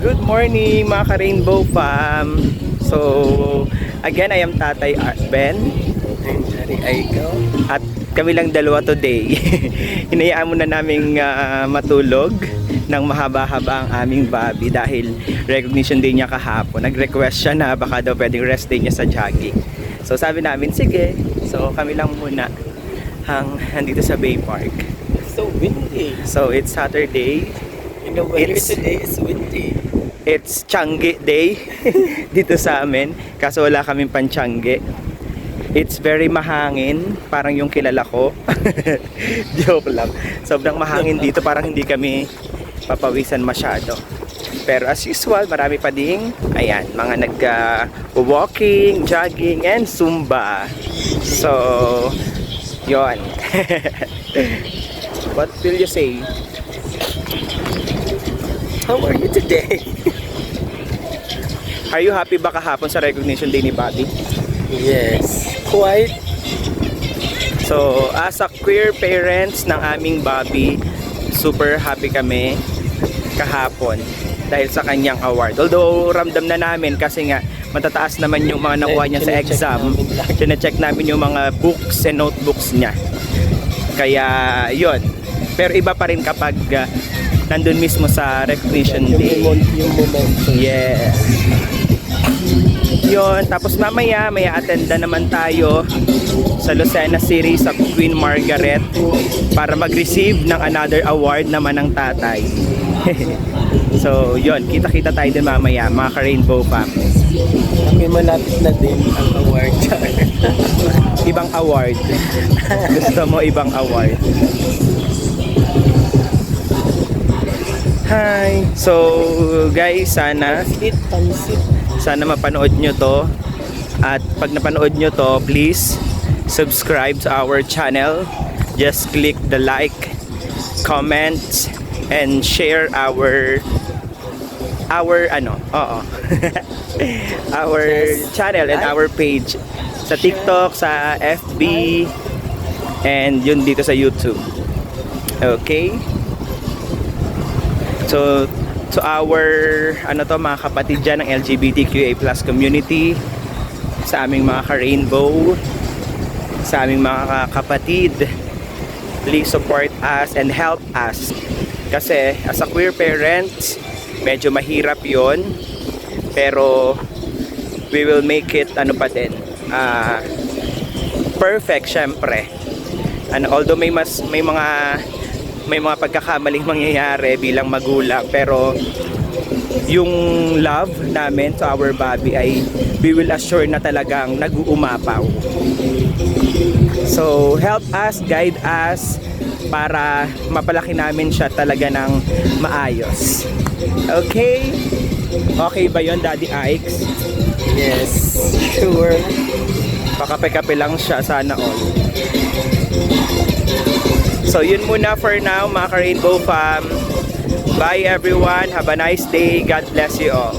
Good morning mga ka-Rainbow Fam. So, again, I am Tatay Ben. I'm Jerry Aiko. At kami lang dalawa today. Hinayaan muna naming matulog ng mahaba-haba ang aming Bobby dahil recognition day niya kahapon. Nag-request siya na baka daw pwedeng rest day niya sa jogging. So sabi namin, sige. So kami lang muna nandito sa Bay Park. So windy. So it's Saturday. The weather today is windy. It's Tiangge Day dito sa amin. Kaso wala kaming pantiangge. It's very mahangin. Parang yung kilala ko. Joke lang. Sobrang mahangin dito. Parang hindi kami papawisan masyado. Pero as usual, marami pa ding ayan, mga nag-walking, jogging, and Zumba. So, yon. What will you say? How are you today? Are you happy ba kahapon sa recognition day ni Bobby? Yes, quite. So, as a queer parents ng aming Bobby, super happy kami kahapon dahil sa kanyang award. Although, ramdam na namin kasi nga matataas naman yung mga nakuha niya sa exam. Chine-check namin yung mga books and notebooks niya. Kaya, yon. Pero iba pa rin kapag nandun mismo sa recognition day. Yung momentum. Yes. Yun, tapos mamaya may attenda naman tayo sa Lucena City sa Queen Margaret para mag-receive ng another award naman ng tatay. So yun, kita-kita tayo din mamaya mga ka-Rainbow Fam. Kami malapit na din ang award. Ibang award. Gusto mo ibang award? Hi! So guys, sana mapanood nyo to. At pag napanood nyo to, please subscribe to our channel. Just click the like, comment, and share our channel and our page sa TikTok, sa FB, and yun dito sa YouTube. Okay? So to our mga kapatid dyan ng LGBTQA+ community, sa aming mga ka-rainbow, sa aming mga kapatid, please support us and help us. Kasi as a queer parents, medyo mahirap yon, pero we will make it perfect syempre. Although may mga pagkakamaling mangyayari bilang magulang, pero yung love namin to our Bobby ay we will assure na talagang nag-uumapaw. So help us, guide us para mapalaki namin siya talaga ng maayos. Okay? Okay ba yon, Daddy Ikes? Yes, sure. Pakape-kape lang siya, sana all. So yun muna for now mga ka-Rainbow Fam. Bye everyone. Have a nice day. God bless you all.